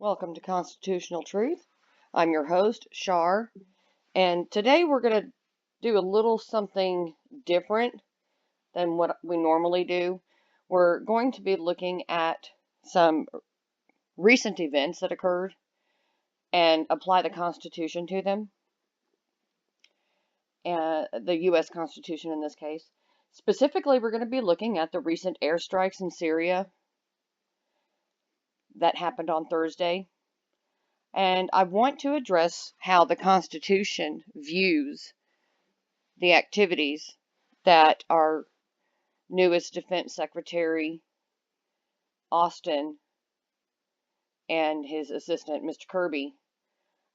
Welcome to Constitutional Truth. I'm your host, Shar, and today we're going to do a little something different than what we normally do. We're going to be looking at some recent events that occurred and apply the Constitution to them, the U.S. Constitution in this case. Specifically, we're going to be looking at the recent airstrikes in Syria that happened on Thursday. And I want to address how the Constitution views the activities that our newest Defense Secretary, Austin, and his assistant, Mr. Kirby,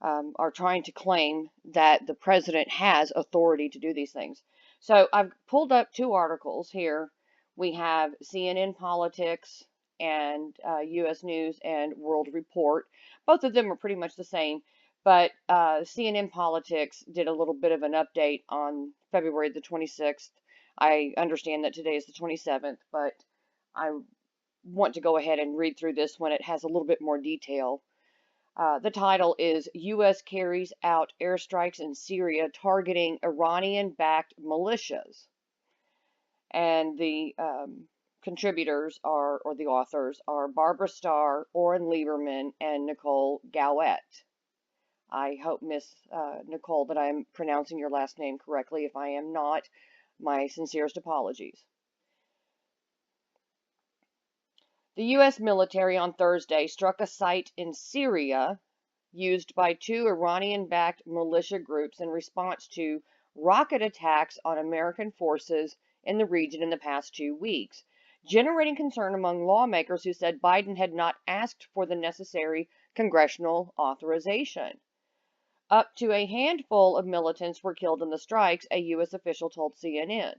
are trying to claim that the president has authority to do these things. So I've pulled up two articles here. We have CNN Politics and U.S. News and World Report. Both of them are pretty much the same, but CNN Politics did a little bit of an update on February the 26th. I understand that today is the 27th, but I want to go ahead and read through this one. It has a little bit more detail. The title is U.S. Carries Out Airstrikes in Syria Targeting Iranian-Backed Militias. And the contributors are, or the authors are, Barbara Starr, Oren Lieberman, and Nicole Gowett. I hope, Miss Nicole, that I'm pronouncing your last name correctly. If I am not, my sincerest apologies. The U.S. military on Thursday struck a site in Syria used by two Iranian-backed militia groups in response to rocket attacks on American forces in the region in the past 2 weeks, generating concern among lawmakers who said Biden had not asked for the necessary congressional authorization. Up to a handful of militants were killed in the strikes, a U.S. official told CNN.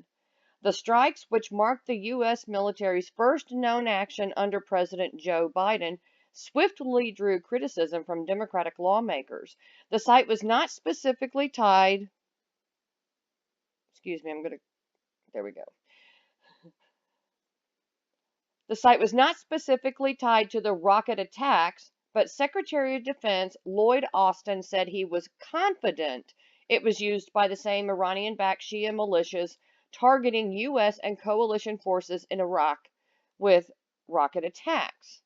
The strikes, which marked the U.S. military's first known action under President Joe Biden, swiftly drew criticism from Democratic lawmakers. The site was not specifically tied. There we go. The site was not specifically tied to the rocket attacks, but Secretary of Defense Lloyd Austin said he was confident it was used by the same Iranian-backed Shia militias targeting U.S. and coalition forces in Iraq with rocket attacks.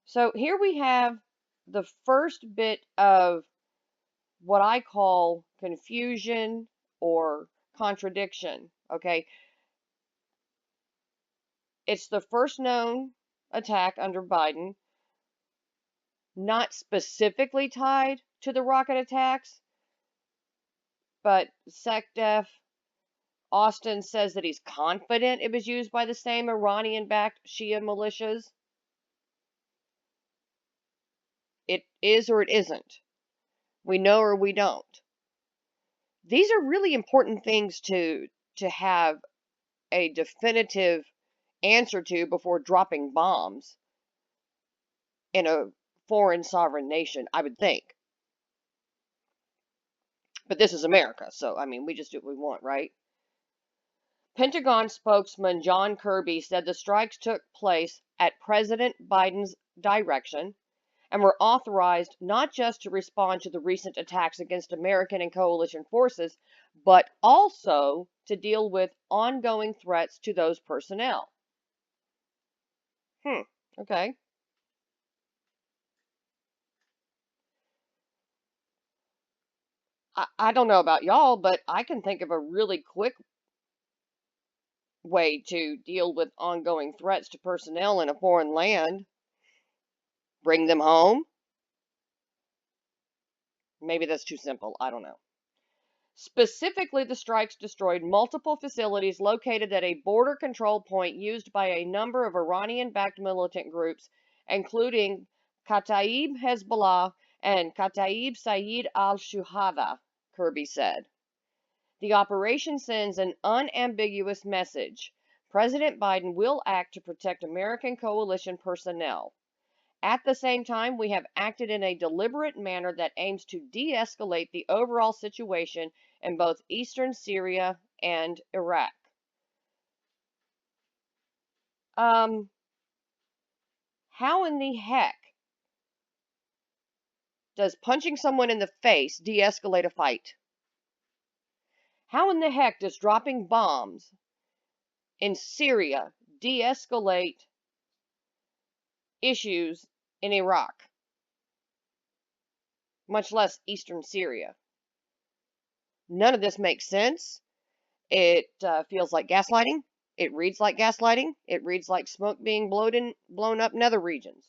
So here we have the first bit of what I call confusion or contradiction, okay? It's the first known attack under Biden, not specifically tied to the rocket attacks, but SecDef Austin says that he's confident it was used by the same Iranian-backed Shia militias. It is or it isn't. We know or we don't. These are really important things to have a definitive answer to before dropping bombs in a foreign sovereign nation, I would think. But this is America, so, I mean, we just do what we want, right? Pentagon spokesman John Kirby said the strikes took place at President Biden's direction and were authorized not just to respond to the recent attacks against American and coalition forces, but also to deal with ongoing threats to those personnel. Okay. I don't know about y'all, but I can think of a really quick way to deal with ongoing threats to personnel in a foreign land. Bring them home. Maybe that's too simple. I don't know. Specifically, the strikes destroyed multiple facilities located at a border control point used by a number of Iranian-backed militant groups, including Kataib Hezbollah and Kataib Sayyid al-Shuhada, Kirby said. The operation sends an unambiguous message. President Biden will act to protect American coalition personnel. At the same time, we have acted in a deliberate manner that aims to de-escalate the overall situation in both eastern Syria and Iraq. How in the heck Does punching someone in the face de-escalate a fight? How in the heck does dropping bombs in Syria de-escalate issues in Iraq, much less eastern Syria? None of this makes sense. It feels like gaslighting. It reads like gaslighting. It reads like smoke being blown up in other regions.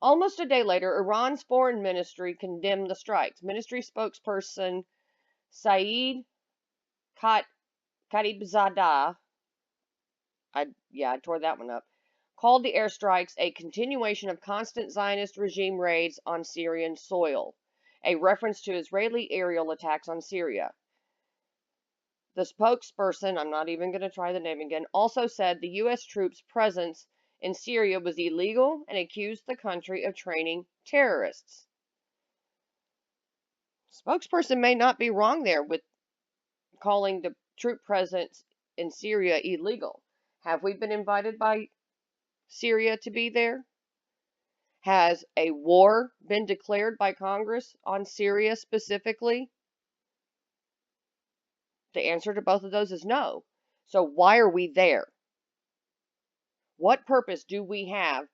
Almost a day later, Iran's foreign ministry condemned the strikes. Ministry spokesperson Saeed Khatibzadeh, I tore that one up, called the airstrikes a continuation of constant Zionist regime raids on Syrian soil, a reference to Israeli aerial attacks on Syria. The spokesperson, I'm not even going to try the name again, also said the U.S. troops' presence in Syria was illegal and accused the country of training terrorists. Spokesperson may not be wrong there with calling the troop presence in Syria illegal. Have we been invited by Syria to be there? Has a war been declared by Congress on Syria specifically? The answer to both of those is no. So why are we there? What purpose do we have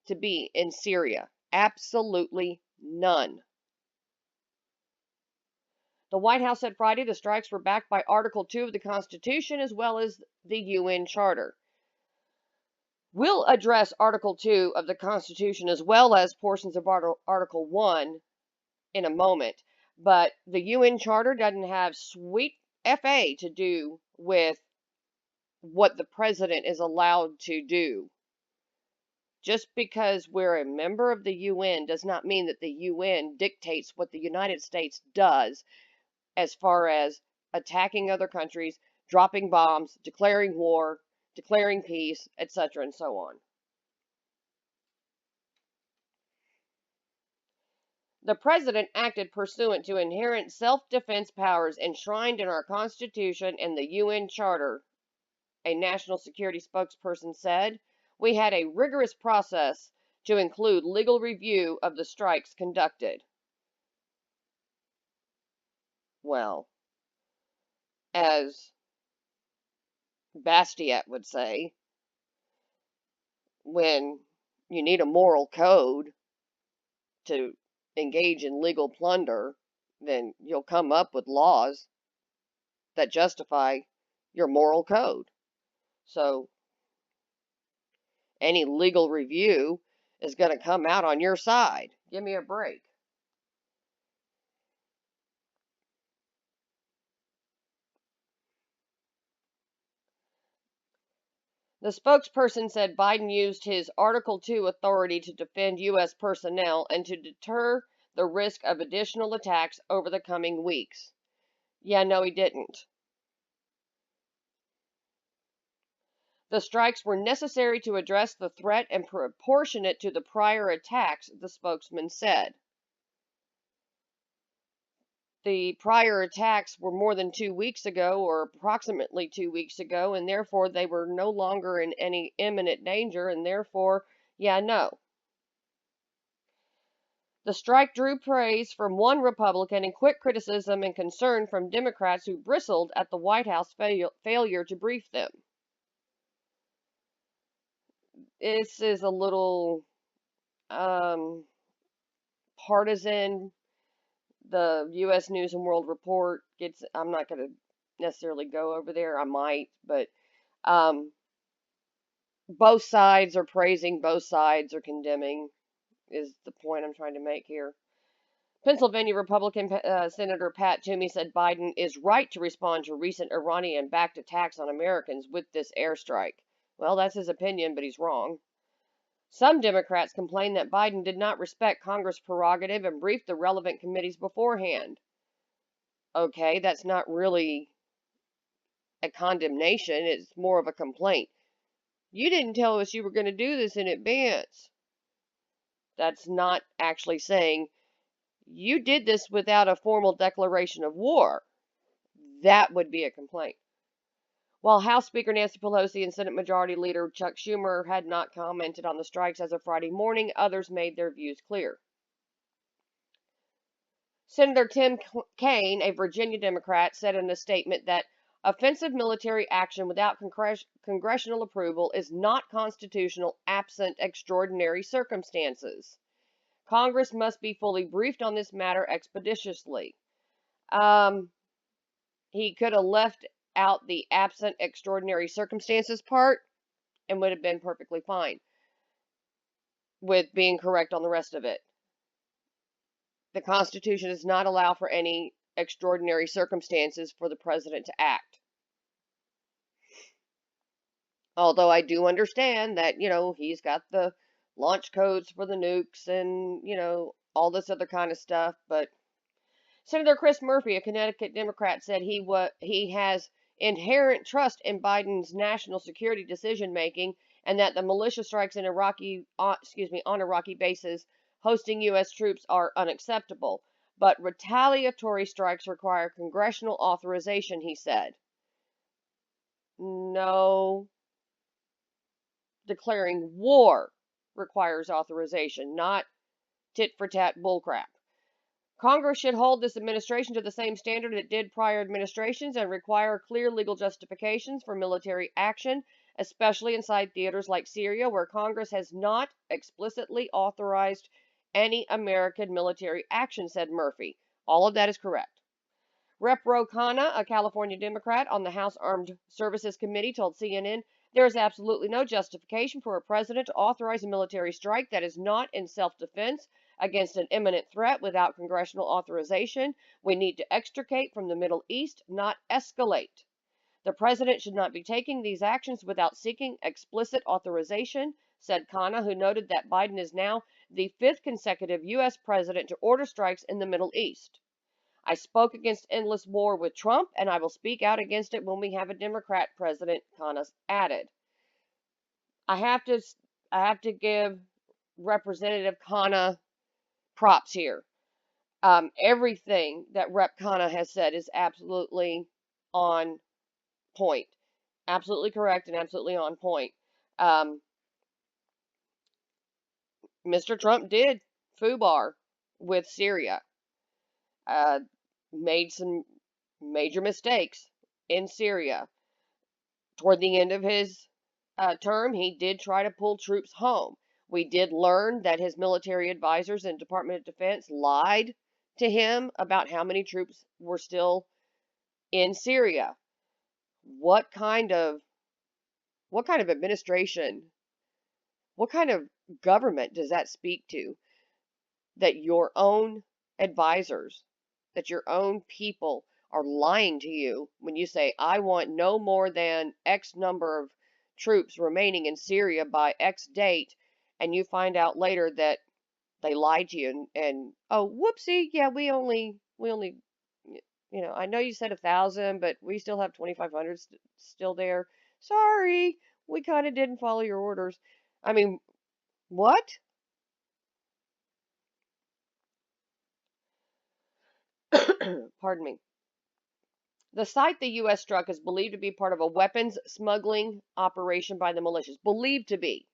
to be in Syria? Absolutely none. The White House said Friday the strikes were backed by Article 2 of the Constitution as well as the UN Charter. We'll address Article 2 of the Constitution as well as portions of Article 1 in a moment, but the UN Charter doesn't have sweet FA to do with what the president is allowed to do. Just because we're a member of the UN does not mean that the UN dictates what the United States does as far as attacking other countries, dropping bombs, declaring war, declaring peace, etc. and so on. The president acted pursuant to inherent self-defense powers enshrined in our Constitution and the UN Charter, a national security spokesperson said. We had a rigorous process to include legal review of the strikes conducted. Well, as Bastiat would say, when you need a moral code to engage in legal plunder, then you'll come up with laws that justify your moral code. So any legal review is going to come out on your side. Give me a break. The spokesperson said Biden used his Article 2 authority to defend U.S. personnel and to deter the risk of additional attacks over the coming weeks. Yeah, no, he didn't. The strikes were necessary to address the threat and proportionate to the prior attacks, the spokesman said. The prior attacks were more than 2 weeks ago, or approximately 2 weeks ago, and therefore they were no longer in any imminent danger, and therefore, yeah, no. The strike drew praise from one Republican and quick criticism and concern from Democrats who bristled at the White House failure to brief them. This is a little partisan. The U.S. News and World Report gets, I'm not going to necessarily go over there. I might, but both sides are praising, both sides are condemning, is the point I'm trying to make here. Pennsylvania Republican Senator Pat Toomey said Biden is right to respond to recent Iranian-backed attacks on Americans with this airstrike. Well, that's his opinion, but he's wrong. Some Democrats complained that Biden did not respect Congress' prerogative and briefed the relevant committees beforehand. Okay, that's not really a condemnation, it's more of a complaint. You didn't tell us you were going to do this in advance. That's not actually saying you did this without a formal declaration of war. That would be a complaint. While House Speaker Nancy Pelosi and Senate Majority Leader Chuck Schumer had not commented on the strikes as of Friday morning, others made their views clear. Senator Tim Kaine, a Virginia Democrat, said in a statement that offensive military action without congressional approval is not constitutional absent extraordinary circumstances. Congress must be fully briefed on this matter expeditiously. He could have left out the absent extraordinary circumstances part and would have been perfectly fine with being correct on the rest of it. The Constitution does not allow for any extraordinary circumstances for the president to act. Although I do understand that, he's got the launch codes for the nukes and, all this other kind of stuff. But Senator Chris Murphy, a Connecticut Democrat, said he has inherent trust in Biden's national security decision making, and that the militia strikes in on Iraqi bases hosting U.S. troops are unacceptable. But retaliatory strikes require congressional authorization, he said. No, declaring war requires authorization, not tit for tat bullcrap. Congress should hold this administration to the same standard it did prior administrations and require clear legal justifications for military action, especially inside theaters like Syria, where Congress has not explicitly authorized any American military action, said Murphy. All of that is correct. Rep. Ro Khanna, a California Democrat on the House Armed Services Committee, told CNN there is absolutely no justification for a president to authorize a military strike that is not in self-defense against an imminent threat without congressional authorization. We need to extricate from the Middle East, not escalate. The president should not be taking these actions without seeking explicit authorization, said Khanna, who noted that Biden is now the fifth consecutive U.S. president to order strikes in the Middle East. I spoke against endless war with Trump, and I will speak out against it when we have a Democrat president, Khanna added. I have to give Representative Khanna props here. Everything that Rep. Khanna has said is absolutely on point. Absolutely correct and absolutely on point. Mr. Trump did FUBAR with Syria. Made some major mistakes in Syria. Toward the end of his term, he did try to pull troops home. We did learn that his military advisors and Department of Defense lied to him about how many troops were still in Syria. What kind of administration, what kind of government does that speak to? That your own advisors, that your own people are lying to you when you say, I want no more than X number of troops remaining in Syria by X date, and you find out later that they lied to you and oh, whoopsie, yeah, we only, I know you said 1,000, but we still have 2,500 still there. Sorry, we kind of didn't follow your orders. I mean, what? Pardon me. The site the U.S. struck is believed to be part of a weapons smuggling operation by the militias. Believed to be,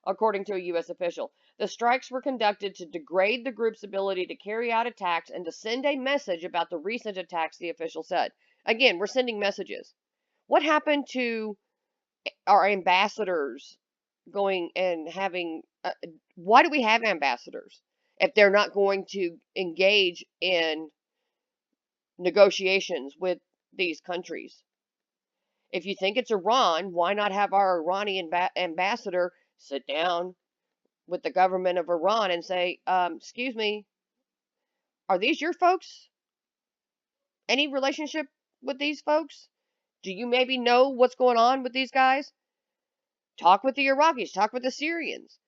according to a U.S. official. The strikes were conducted to degrade the group's ability to carry out attacks and to send a message about the recent attacks, the official said. Again, we're sending messages. What happened to our ambassadors going and having... why do we have ambassadors if they're not going to engage in negotiations with these countries? If you think it's Iran, why not have our Iranian ambassador sit down with the government of Iran and say, excuse me, are these your folks? Any relationship with these folks? Do you maybe know what's going on with these guys? Talk with the Iraqis, talk with the Syrians.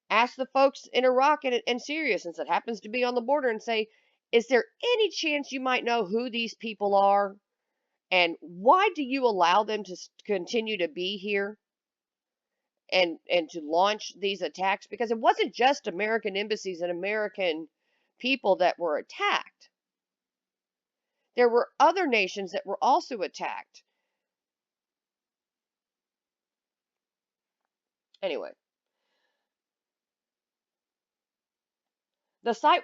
Ask the folks in Iraq and Syria, since it happens to be on the border, and say, is there any chance you might know who these people are? And why do you allow them to continue to be here and to launch these attacks? Because it wasn't just American embassies and American people that were attacked. There were other nations that were also attacked. Anyway, the site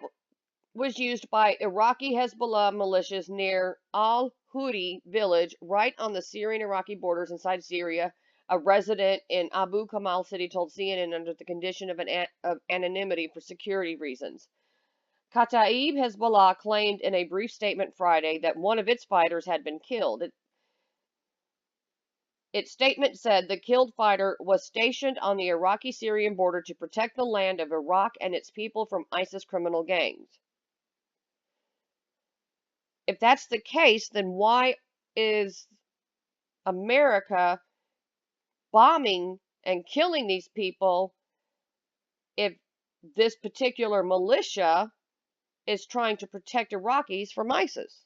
was used by Iraqi Hezbollah militias near al-Hudi village, right on the Syrian-Iraqi borders inside Syria. A resident in Abu Kemal city told CNN under the condition of anonymity for security reasons. Kataib Hezbollah claimed in a brief statement Friday that one of its fighters had been killed. Its statement said the killed fighter was stationed on the Iraqi-Syrian border to protect the land of Iraq and its people from ISIS criminal gangs. If that's the case, then why is America bombing and killing these people if this particular militia is trying to protect Iraqis from ISIS?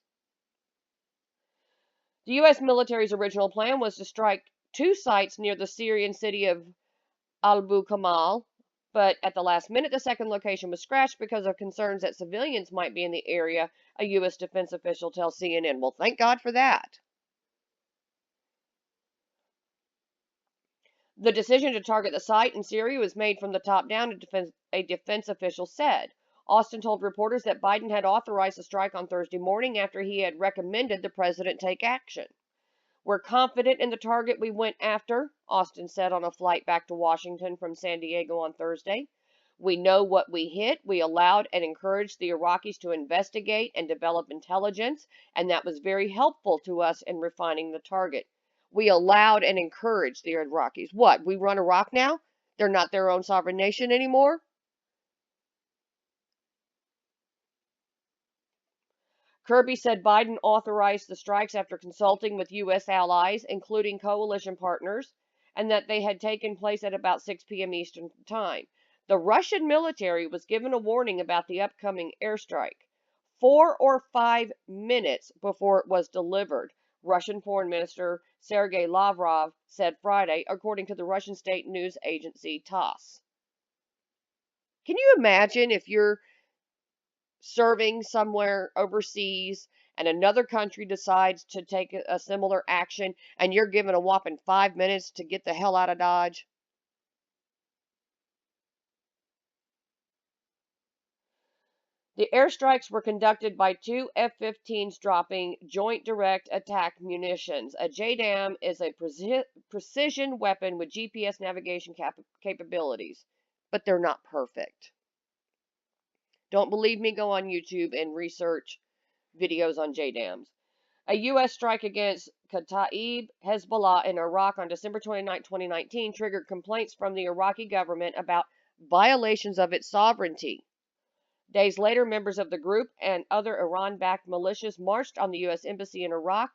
The U.S. military's original plan was to strike 2 sites near the Syrian city of Albu Kemal, but at the last minute, the second location was scratched because of concerns that civilians might be in the area, a U.S. defense official tells CNN. Well, thank God for that. The decision to target the site in Syria was made from the top down, a defense official said. Austin told reporters that Biden had authorized the strike on Thursday morning after he had recommended the president take action. We're confident in the target we went after, Austin said on a flight back to Washington from San Diego on Thursday. We know what we hit. We allowed and encouraged the Iraqis to investigate and develop intelligence, and that was very helpful to us in refining the target. We allowed and encouraged the Iraqis. What? We run Iraq now? They're not their own sovereign nation anymore? Kirby said Biden authorized the strikes after consulting with U.S. allies, including coalition partners, and that they had taken place at about 6 p.m. Eastern Time. The Russian military was given a warning about the upcoming airstrike 4 or 5 minutes before it was delivered, Russian Foreign Minister Sergei Lavrov said Friday, according to the Russian state news agency TASS. Can you imagine if you're serving somewhere overseas and another country decides to take a similar action and you're given a whopping 5 minutes to get the hell out of Dodge? The airstrikes were conducted by 2 F-15s dropping Joint Direct Attack munitions. A JDAM is a precision weapon with GPS navigation capabilities, but they're not perfect. Don't believe me? Go on YouTube and research videos on JDAMs. A U.S. strike against Kataib Hezbollah in Iraq on December 29, 2019 triggered complaints from the Iraqi government about violations of its sovereignty. Days later, members of the group and other Iran-backed militias marched on the U.S. Embassy in Iraq,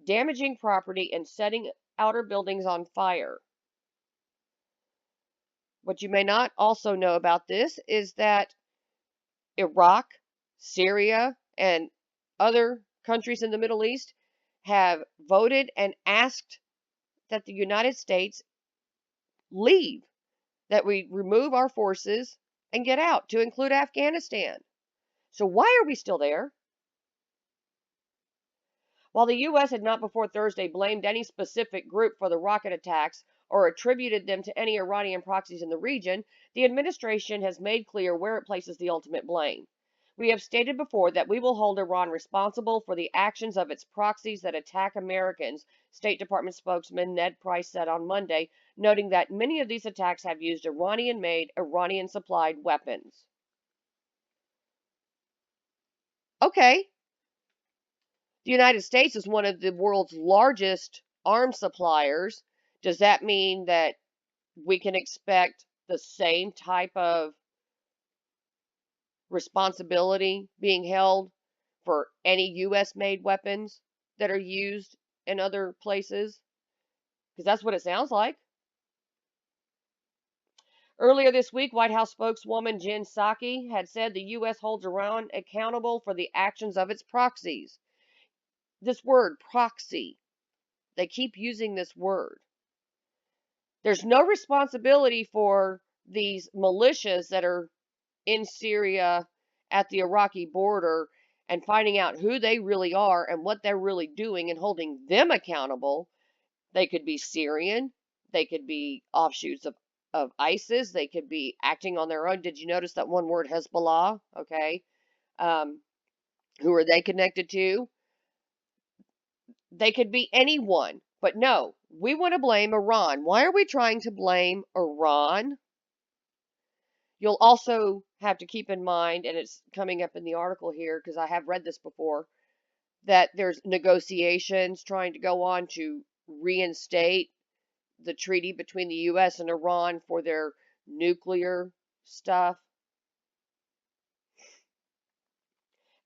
damaging property and setting outer buildings on fire. What you may not also know about this is that Iraq, Syria, and other countries in the Middle East have voted and asked that the United States leave, that we remove our forces and get out, to include Afghanistan. So why are we still there? While the U.S. had not before Thursday blamed any specific group for the rocket attacks or attributed them to any Iranian proxies in the region, the administration has made clear where it places the ultimate blame. We have stated before that we will hold Iran responsible for the actions of its proxies that attack Americans, State Department spokesman Ned Price said on Monday, noting that many of these attacks have used Iranian-made, Iranian-supplied weapons. Okay. The United States is one of the world's largest arms suppliers. Does that mean that we can expect the same type of responsibility being held for any U.S. made weapons that are used in other places? Because that's what it sounds like. Earlier this week, White House spokeswoman Jen Psaki had said the U.S. holds Iran accountable for the actions of its proxies. This word, proxy, they keep using this word. There's no responsibility for these militias that are in Syria at the Iraqi border and finding out who they really are and what they're really doing and holding them accountable. They could be Syrian, they could be offshoots of ISIS, they could be acting on their own. Did you notice that one word, Hezbollah? Okay. Um, who are they connected to? They could be anyone. But no, we want to blame Iran. Why are we trying to blame Iran? You'll also have to keep in mind, and it's coming up in the article here because I have read this before, that there's negotiations trying to go on to reinstate the treaty between the U.S. and Iran for their nuclear stuff.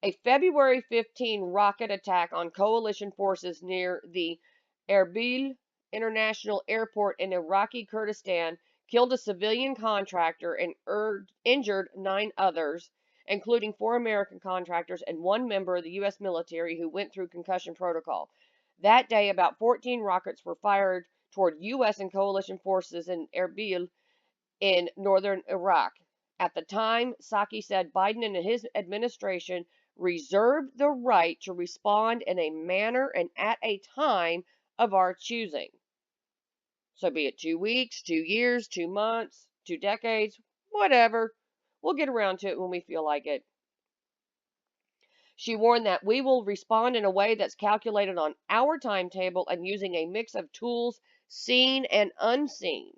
A February 15 rocket attack on coalition forces near the Erbil International Airport in Iraqi Kurdistan killed a civilian contractor and injured 9 others, including 4 American contractors and 1 member of the U.S. military who went through concussion protocol. That day, about 14 rockets were fired toward U.S. and coalition forces in Erbil in northern Iraq. At the time, Psaki said Biden and his administration reserved the right to respond in a manner and at a time of our choosing. So be it 2 weeks, 2 years, 2 months, 2 decades, whatever. We'll get around to it when we feel like it. She warned that we will respond in a way that's calculated on our timetable and using a mix of tools seen and unseen.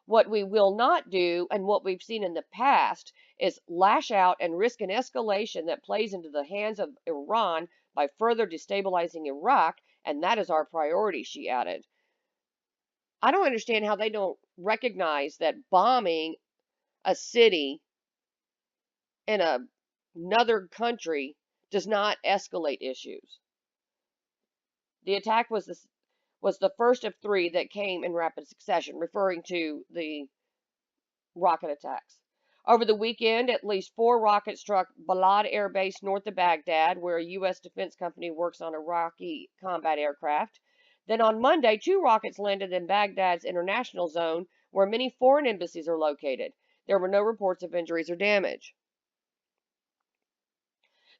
What we will not do, and what we've seen in the past, is lash out and risk an escalation that plays into the hands of Iran by further destabilizing Iraq, and that is our priority, she added. I don't understand how they don't recognize that bombing a city in another country does not escalate issues. The attack was the first of 3 that came in rapid succession, referring to the rocket attacks. Over the weekend, at least 4 rockets struck Balad Air Base north of Baghdad, where a U.S. defense company works on Iraqi combat aircraft. Then on Monday, 2 rockets landed in Baghdad's international zone, where many foreign embassies are located. There were no reports of injuries or damage.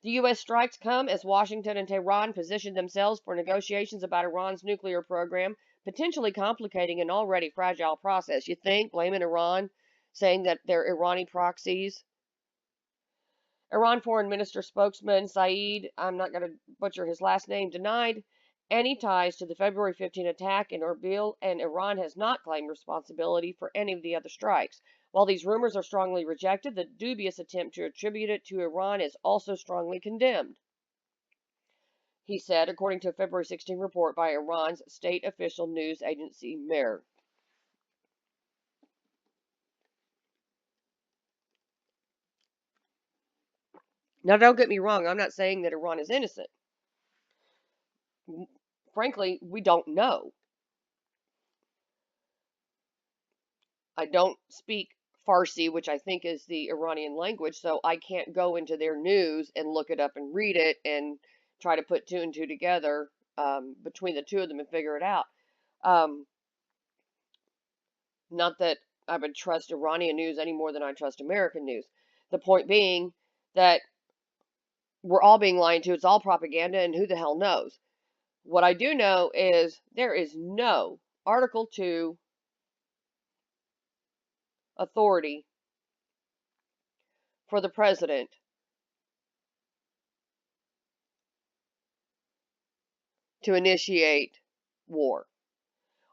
The U.S. strikes come as Washington and Tehran position themselves for negotiations about Iran's nuclear program, potentially complicating an already fragile process. You think, blaming Iran, saying that they're Iranian proxies. Iran Foreign Minister spokesman Saeed, I'm not going to butcher his last name, denied any ties to the February 15 attack in Erbil, and Iran has not claimed responsibility for any of the other strikes. While these rumors are strongly rejected, the dubious attempt to attribute it to Iran is also strongly condemned, he said, according to a February 16 report by Iran's state official news agency Mehr. Now, don't get me wrong, I'm not saying that Iran is innocent. Frankly, we don't know. I don't speak Farsi, which I think is the Iranian language, so I can't go into their news and look it up and read it and try to put 2 and 2 together between the 2 of them and figure it out. Not that I would trust Iranian news any more than I trust American news. The point being that we're all being lied to. It's all propaganda, and who the hell knows? What I do know is there is no Article 2 authority for the president to initiate war.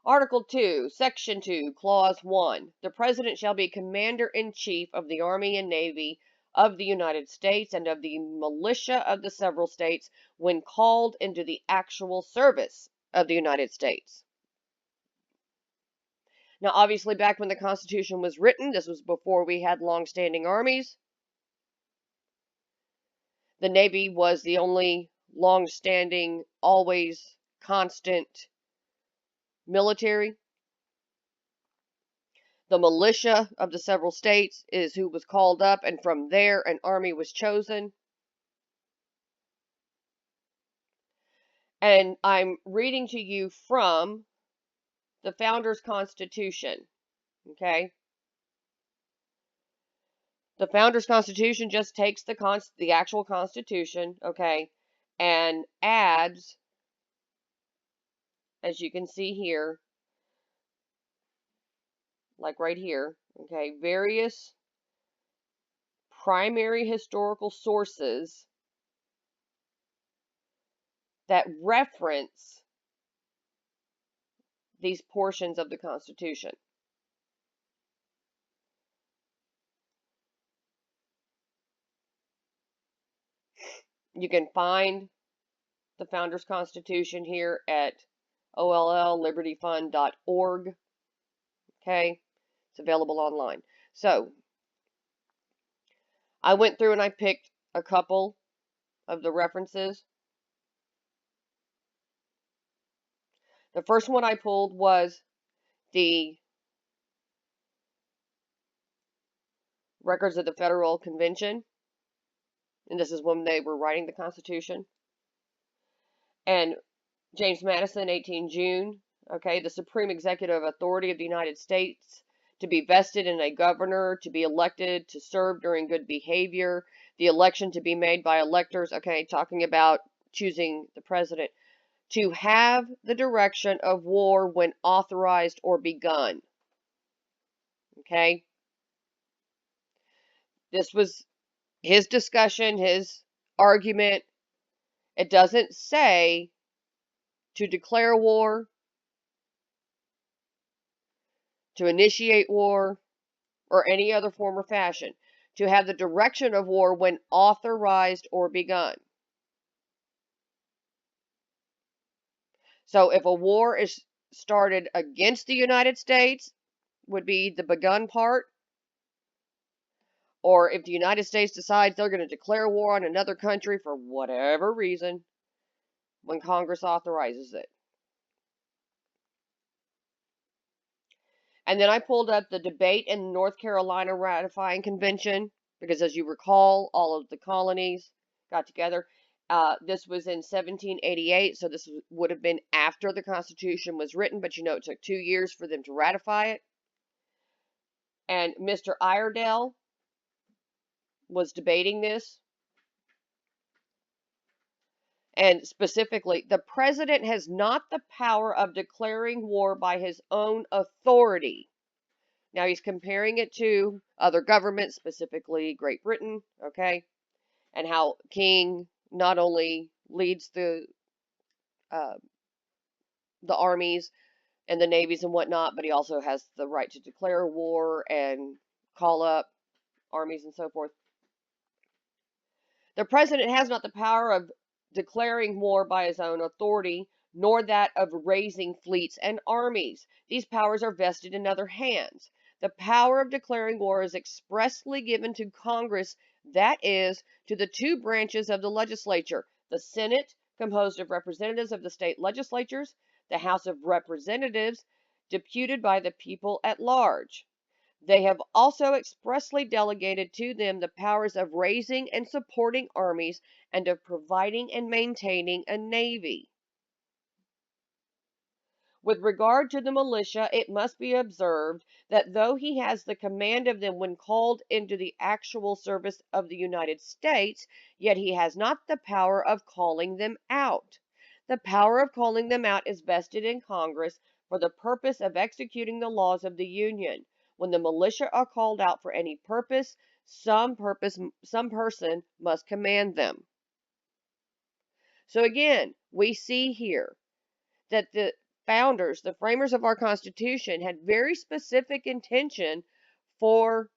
Article 2, Section 2, Clause 1. The President shall be Commander-in-Chief of the Army and Navy of the United States and of the militia of the several states when called into the actual service of the United States. Now, obviously, back when the Constitution was written, this was before we had long-standing armies. The Navy was the only long-standing, always constant military. The militia of the several states is who was called up, and from there an army was chosen. And I'm reading to you from the Founders Constitution, okay? The Founders Constitution just takes the actual Constitution, okay, and adds, as you can see here, like right here, okay, various primary historical sources that reference these portions of the Constitution. You can find the Founders Constitution here at olllibertyfund.org. Okay, it's available online. So I went through and I picked a couple of the references. The first one I pulled was the records of the Federal Convention, and this is when they were writing the Constitution. And James Madison, 18 June, okay, the supreme executive authority of the United States to be vested in a governor, to be elected, to serve during good behavior, the election to be made by electors, okay, talking about choosing the president, to have the direction of war when authorized or begun, okay. This was his discussion, his argument. It doesn't say to declare war, to initiate war, or any other form or fashion, to have the direction of war when authorized or begun. So if a war is started against the United States, would be the begun part, or if the United States decides they're going to declare war on another country for whatever reason, when Congress authorizes it. And then I pulled up the debate in the North Carolina ratifying convention, because as you recall, all of the colonies got together. This was in 1788, so this would have been after the Constitution was written, but you know it took 2 years for them to ratify it. And Mr. Iredell was debating this. And specifically, the president has not the power of declaring war by his own authority. Now he's comparing it to other governments, specifically Great Britain, okay? And how King not only leads the armies and the navies and whatnot, but he also has the right to declare war and call up armies and so forth. The president has not the power of declaring war by his own authority, nor that of raising fleets and armies. These powers are vested in other hands. The power of declaring war is expressly given to Congress, that is, to the two branches of the legislature, the Senate, composed of representatives of the state legislatures, the House of Representatives, deputed by the people at large. They have also expressly delegated to them the powers of raising and supporting armies and of providing and maintaining a navy. With regard to the militia, it must be observed that though he has the command of them when called into the actual service of the United States, yet he has not the power of calling them out. The power of calling them out is vested in Congress for the purpose of executing the laws of the Union. When the militia are called out for any purpose, some person must command them. So again, we see here that the founders, the framers of our Constitution, had very specific intention for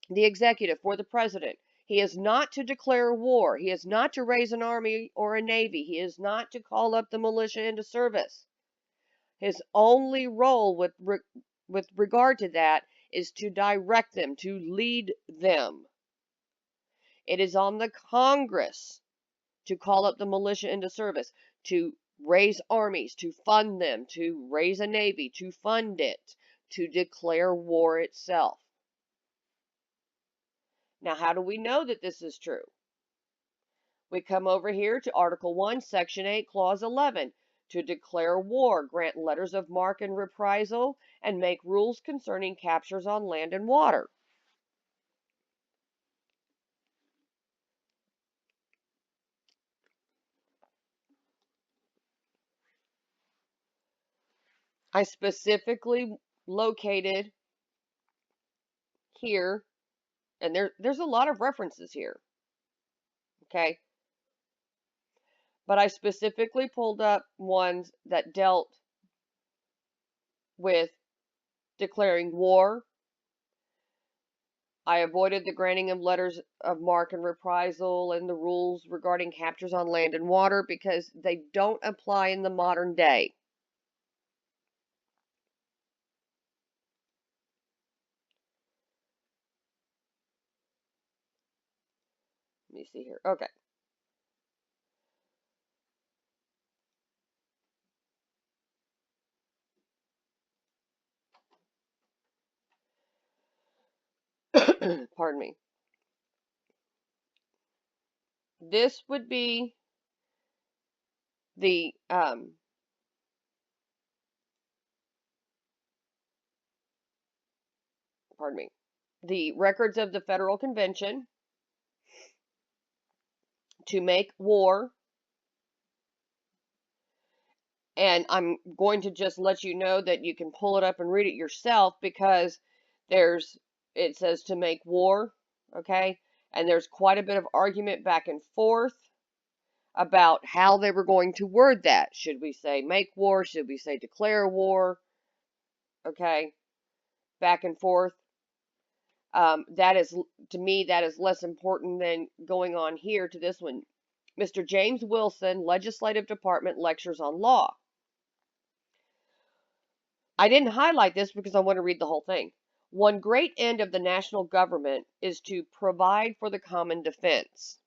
the executive, for the president. He is not to declare war. He is not to raise an army or a navy. He is not to call up the militia into service. His only role with regard to that is to direct them, to lead them. It is on the Congress to call up the militia into service, to raise armies, to fund them, to raise a navy, to fund it, to declare war itself. Now, how do we know that this is true? We come over here to Article 1, Section 8, Clause 11. To declare war, grant letters of marque and reprisal, and make rules concerning captures on land and water. I specifically located here, and there's a lot of references here, okay? But I specifically pulled up ones that dealt with declaring war. I avoided the granting of letters of marque and reprisal and the rules regarding captures on land and water because they don't apply in the modern day. Let me see here. Okay. Pardon me. This would be the pardon me, the records of the Federal Convention to make war. And I'm going to just let you know that you can pull it up and read it yourself because it says to make war, okay? And there's quite a bit of argument back and forth about how they were going to word that. Should we say make war? Should we say declare war? Okay, back and forth. That is, to me, that is less important than going on here to this one. Mr. James Wilson, Legislative Department, lectures on law. I didn't highlight this because I want to read the whole thing. One great end of the national government is to provide for the common defense.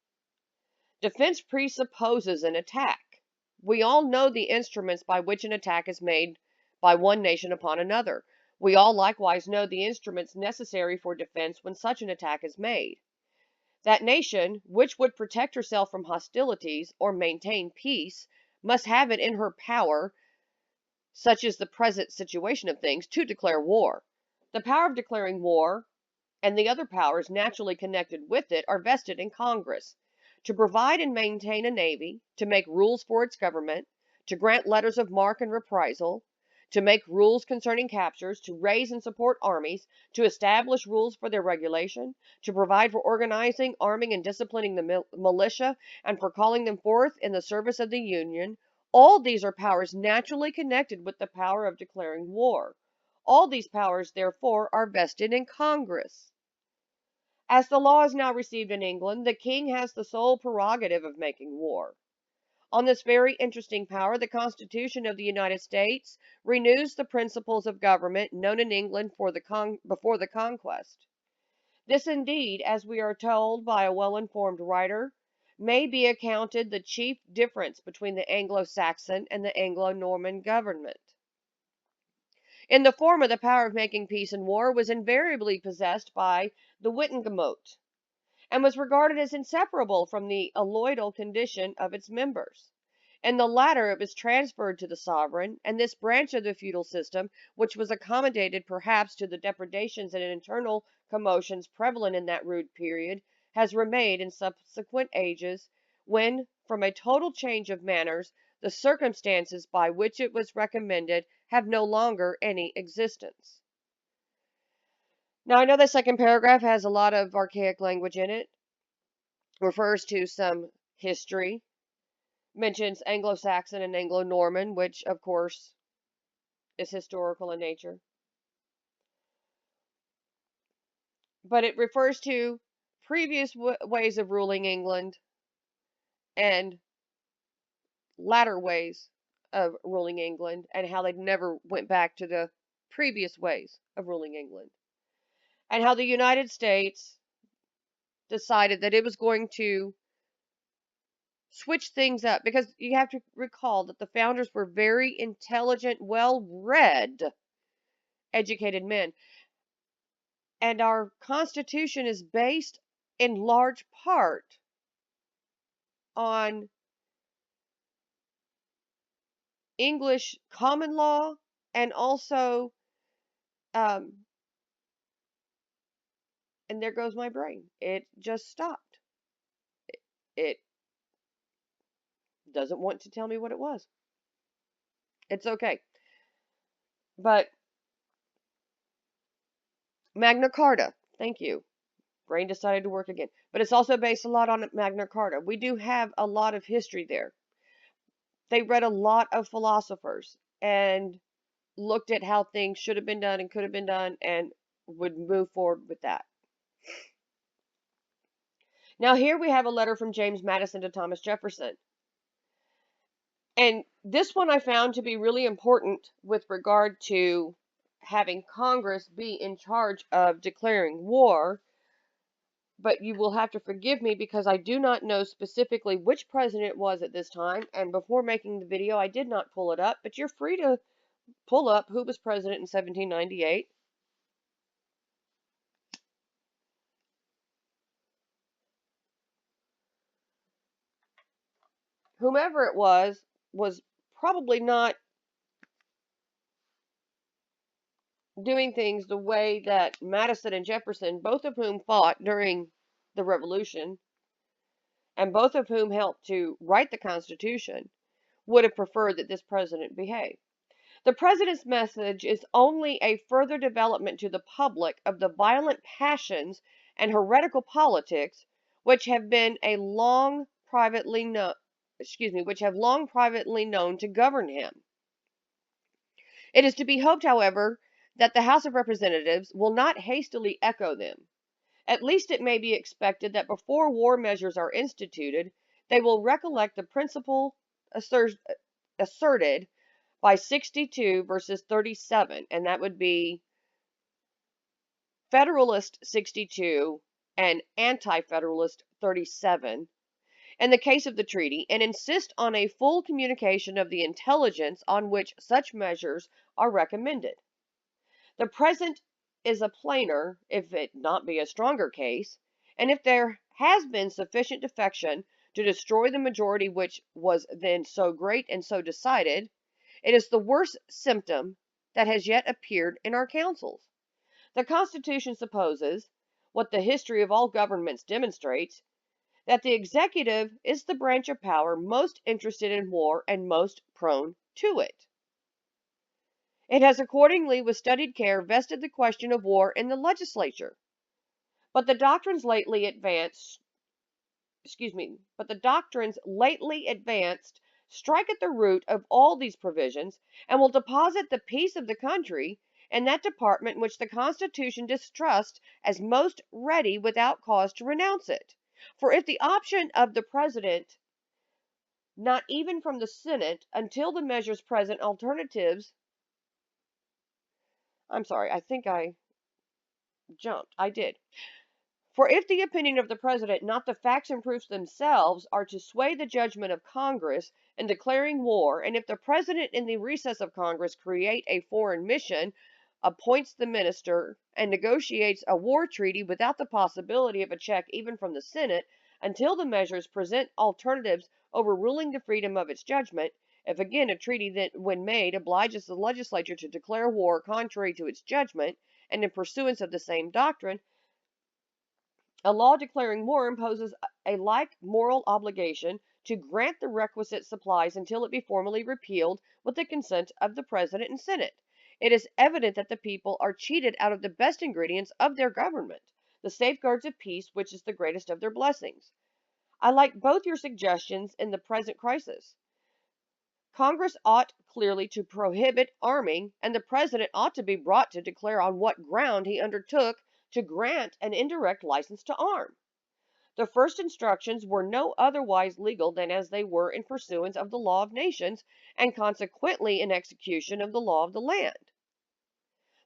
Defense presupposes an attack. We all know the instruments by which an attack is made by one nation upon another. We all likewise know the instruments necessary for defense when such an attack is made. That nation, which would protect herself from hostilities or maintain peace, must have it in her power, such is the present situation of things, to declare war. The power of declaring war and the other powers naturally connected with it are vested in Congress to provide and maintain a navy, to make rules for its government, to grant letters of marque and reprisal, to make rules concerning captures, to raise and support armies, to establish rules for their regulation, to provide for organizing, arming, and disciplining the militia, and for calling them forth in the service of the Union. All these are powers naturally connected with the power of declaring war. All these powers, therefore, are vested in Congress. As the law is now received in England, the king has the sole prerogative of making war. On this very interesting power, the Constitution of the United States renews the principles of government known in England before the conquest. This indeed, as we are told by a well-informed writer, may be accounted the chief difference between the Anglo-Saxon and the Anglo-Norman government. In the former, the power of making peace and war was invariably possessed by the wittenagemot, and was regarded as inseparable from the alloidal condition of its members. In the latter, it was transferred to the sovereign, and this branch of the feudal system, which was accommodated perhaps to the depredations and internal commotions prevalent in that rude period, has remained in subsequent ages, when, from a total change of manners, the circumstances by which it was recommended have no longer any existence. Now, I know the second paragraph has a lot of archaic language in it, refers to some history, mentions Anglo-Saxon and Anglo-Norman, which, of course, is historical in nature. But it refers to previous ways of ruling England and latter ways of ruling England and how they never went back to the previous ways of ruling England. And how the United States decided that it was going to switch things up because you have to recall that the founders were very intelligent, well-read, educated men. And our Constitution is based in large part on English common law and also, um, and there goes my brain. It just stopped. It doesn't want to tell me what it was. It's okay. But Magna Carta, thank you. Brain decided to work again. But it's also based a lot on Magna Carta. We do have a lot of history there. They read a lot of philosophers and looked at how things should have been done and could have been done and would move forward with that. Now, here we have a letter from James Madison to Thomas Jefferson. And this one I found to be really important with regard to having Congress be in charge of declaring war. But you will have to forgive me because I do not know specifically which president it was at this time. And before making the video, I did not pull it up. But you're free to pull up who was president in 1798. Whomever it was probably not doing things the way that Madison and Jefferson, both of whom fought during the Revolution, and both of whom helped to write the Constitution, would have preferred that this president behave. The president's message is only a further development to the public of the violent passions and heretical politics which have been a long privately known which have long privately known to govern him. It is to be hoped, however, that the House of Representatives will not hastily echo them. At least it may be expected that before war measures are instituted, they will recollect the principle asserted by 62 verses 37, and that would be Federalist 62 and Anti-Federalist 37, in the case of the treaty, and insist on a full communication of the intelligence on which such measures are recommended. The present is a plainer, if it not be a stronger case, and if there has been sufficient defection to destroy the majority which was then so great and so decided, it is the worst symptom that has yet appeared in our councils. The Constitution supposes, what the history of all governments demonstrates, that the executive is the branch of power most interested in war and most prone to it. It has accordingly with studied care vested the question of war in the legislature. But the doctrines lately advanced strike at the root of all these provisions and will deposit the peace of the country in that department which the Constitution distrusts as most ready without cause to renounce it. For if the option of the President, not even from the Senate, until the measures present alternatives, I'm sorry, I think I jumped. I did. For if the opinion of the President, not the facts and proofs themselves, are to sway the judgment of Congress in declaring war, and if the President in the recess of Congress create a foreign mission, appoints the minister, and negotiates a war treaty without the possibility of a check even from the Senate, until the measures present alternatives overruling the freedom of its judgment, if again a treaty that, when made, obliges the legislature to declare war contrary to its judgment, and in pursuance of the same doctrine, a law declaring war imposes a like moral obligation to grant the requisite supplies until it be formally repealed with the consent of the President and Senate. It is evident that the people are cheated out of the best ingredients of their government, the safeguards of peace, which is the greatest of their blessings. I like both your suggestions in the present crisis. Congress ought clearly to prohibit arming, and the President ought to be brought to declare on what ground he undertook to grant an indirect license to arm. The first instructions were no otherwise legal than as they were in pursuance of the law of nations, and consequently in execution of the law of the land.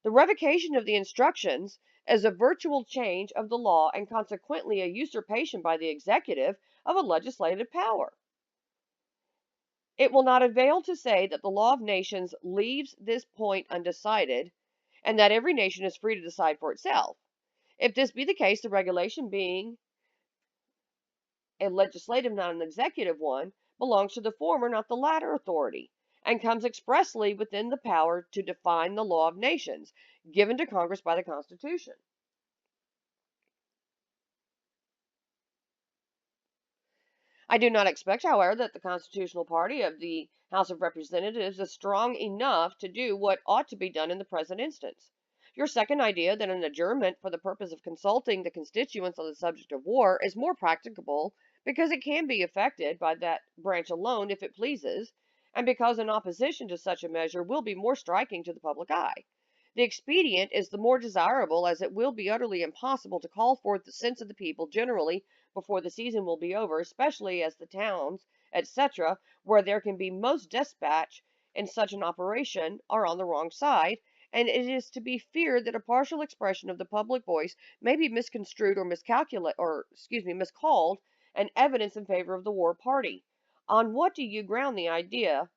The revocation of the instructions is a virtual change of the law and consequently a usurpation by the executive of a legislative power. It will not avail to say that the law of nations leaves this point undecided, and that every nation is free to decide for itself. If this be the case, the regulation, being a legislative, not an executive one, belongs to the former, not the latter authority, and comes expressly within the power to define the law of nations, given to Congress by the Constitution. I do not expect, however, that the constitutional party of the House of Representatives is strong enough to do what ought to be done in the present instance. Your second idea, that an adjournment for the purpose of consulting the constituents on the subject of war, is more practicable because it can be effected by that branch alone if it pleases, and because an opposition to such a measure will be more striking to the public eye. The expedient is the more desirable as it will be utterly impossible to call forth the sense of the people generally before the season will be over, especially as the towns, etc., where there can be most dispatch in such an operation, are on the wrong side, and it is to be feared that a partial expression of the public voice may be misconstrued or miscalled, and evidence in favor of the war party. On what do you ground the idea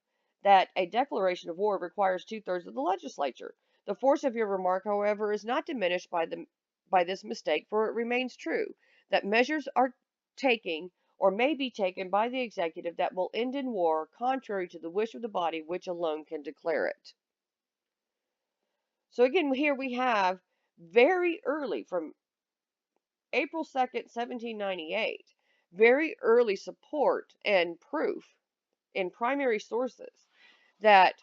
that a declaration of war requires two-thirds of the legislature? The force of your remark, however, is not diminished by this mistake, for it remains true that measures are taking or may be taken by the executive that will end in war, contrary to the wish of the body which alone can declare it. So again, here we have very early, from April 2nd, 1798, very early support and proof in primary sources that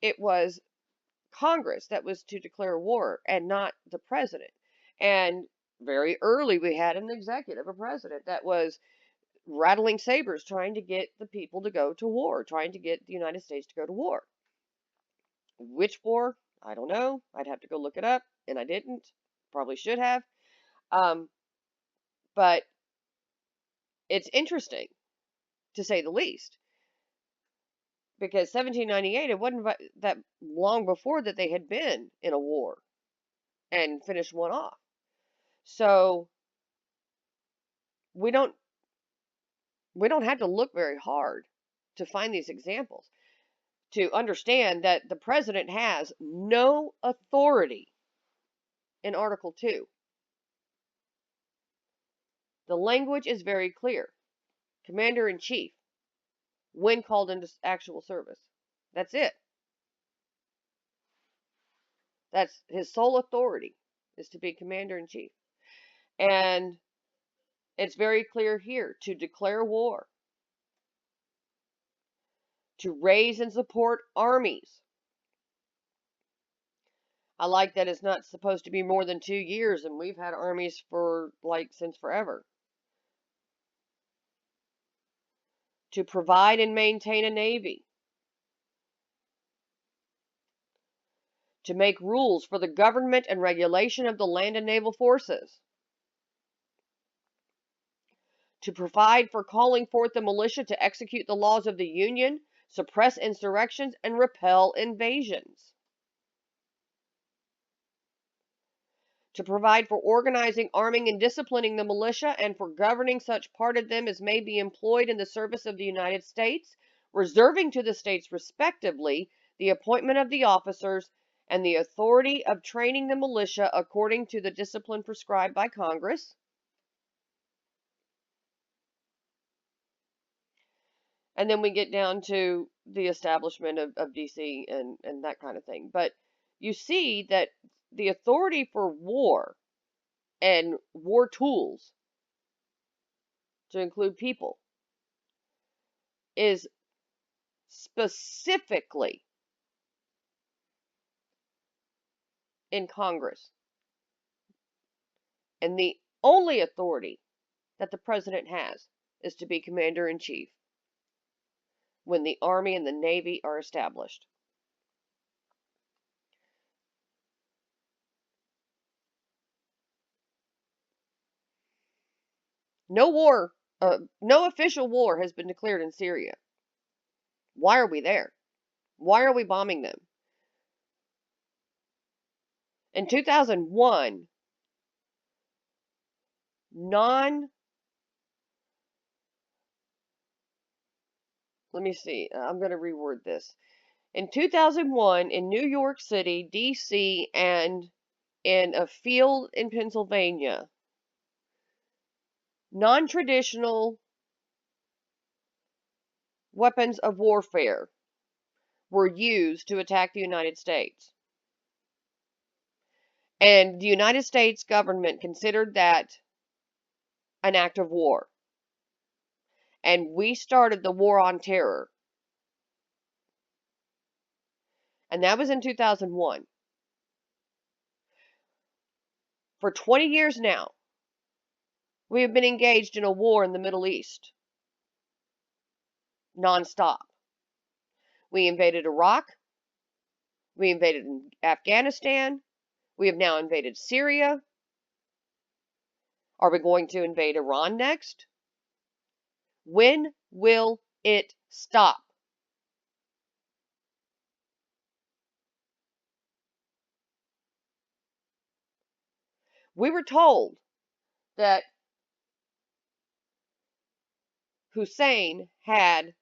it was Congress that was to declare war and not the president. And very early, we had an executive, a president, that was rattling sabers trying to get the people to go to war, trying to get the United States to go to war. Which war? I don't know. I'd have to go look it up, and I didn't. Probably should have. Um, but it's interesting, to say the least, because 1798, it wasn't that long before that they had been in a war and finished one off. So we don't have to look very hard to find these examples to understand that the president has no authority in Article 2. The language is very clear. Commander in chief, when called into actual service. That's it. That's his sole authority, is to be commander in chief. And it's very clear here to declare war, to raise and support armies. I like that it's not supposed to be more than 2 years, and we've had armies for since forever. To provide and maintain a navy. To make rules for the government and regulation of the land and naval forces. To provide for calling forth the militia to execute the laws of the Union, suppress insurrections, and repel invasions. To provide for organizing, arming, and disciplining the militia, and for governing such part of them as may be employed in the service of the United States, reserving to the states respectively the appointment of the officers and the authority of training the militia according to the discipline prescribed by Congress. And then we get down to the establishment of DC and that kind of thing. But you see that the authority for war and war tools, to include people, is specifically in Congress. And the only authority that the president has is to be commander in chief when the Army and the Navy are established. No official war has been declared in Syria. Why are we there? Why are we bombing them? In 2001, let me see, I'm going to reword this. In 2001, in New York City, D.C., and in a field in Pennsylvania, non-traditional weapons of warfare were used to attack the United States. And the United States government considered that an act of war. And we started the war on terror. And that was in 2001. For 20 years now, we have been engaged in a war in the Middle East, nonstop. We invaded Iraq. We invaded Afghanistan. We have now invaded Syria. Are we going to invade Iran next? When will it stop? We were told that Hussein had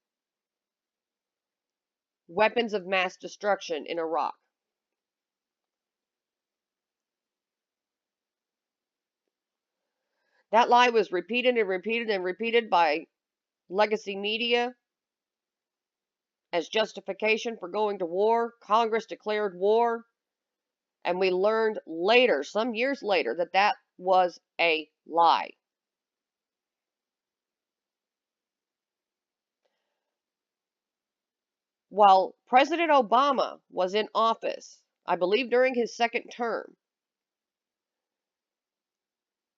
weapons of mass destruction in Iraq. That lie was repeated and repeated and repeated by legacy media as justification for going to war. Congress declared war, and we learned later, some years later, that that was a lie. While President Obama was in office, I believe during his second term,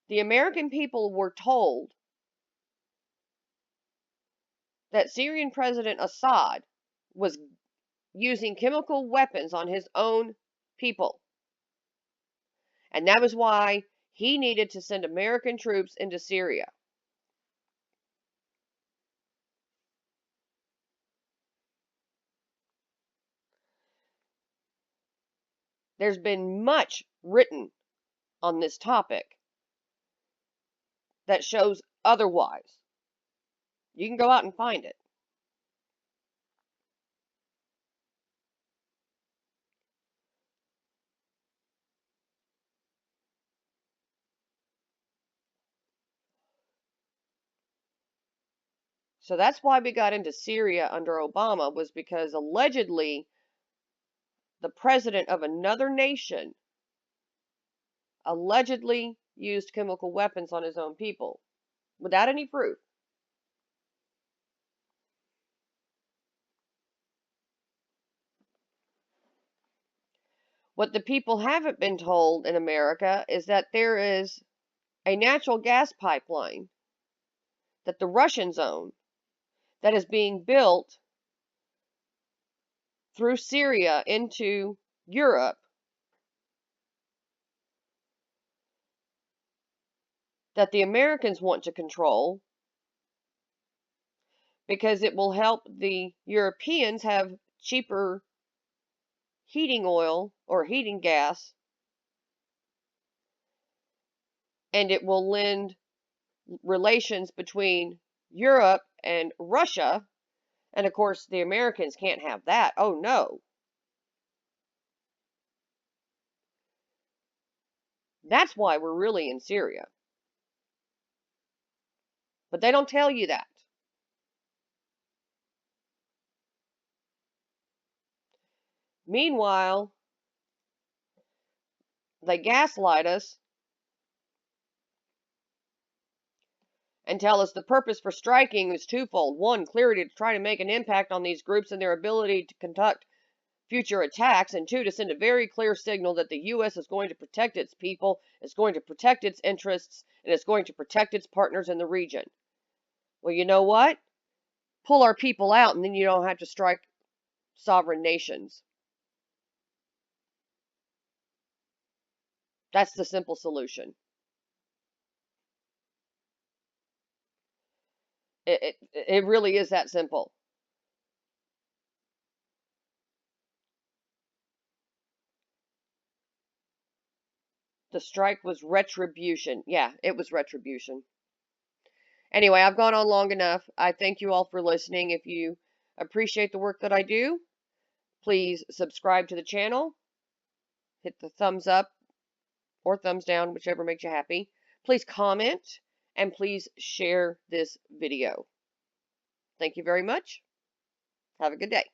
the American people were told that Syrian President Assad was using chemical weapons on his own people. And that was why he needed to send American troops into Syria. There's been much written on this topic that shows otherwise. You can go out and find it. So that's why we got into Syria under Obama, was because allegedly the president of another nation allegedly used chemical weapons on his own people without any proof. What the people haven't been told in America is that there is a natural gas pipeline that the Russians own that is being built through Syria into Europe that the Americans want to control because it will help the Europeans have cheaper heating oil or heating gas, and it will lend relations between Europe and Russia. And of course, the Americans can't have that. Oh no. That's why we're really in Syria. But they don't tell you that. Meanwhile, they gaslight us and tell us the purpose for striking is twofold. One, clearly to try to make an impact on these groups and their ability to conduct future attacks, and two, to send a very clear signal that the U.S. is going to protect its people, it's going to protect its interests, and it's going to protect its partners in the region. Well, you know what? Pull our people out, and then you don't have to strike sovereign nations. That's the simple solution. It really is that simple. The strike was retribution. Yeah, it was retribution. Anyway, I've gone on long enough. I thank you all for listening. If you appreciate the work that I do, please subscribe to the channel. Hit the thumbs up or thumbs down, whichever makes you happy. Please comment and please share this video. Thank you very much. Have a good day.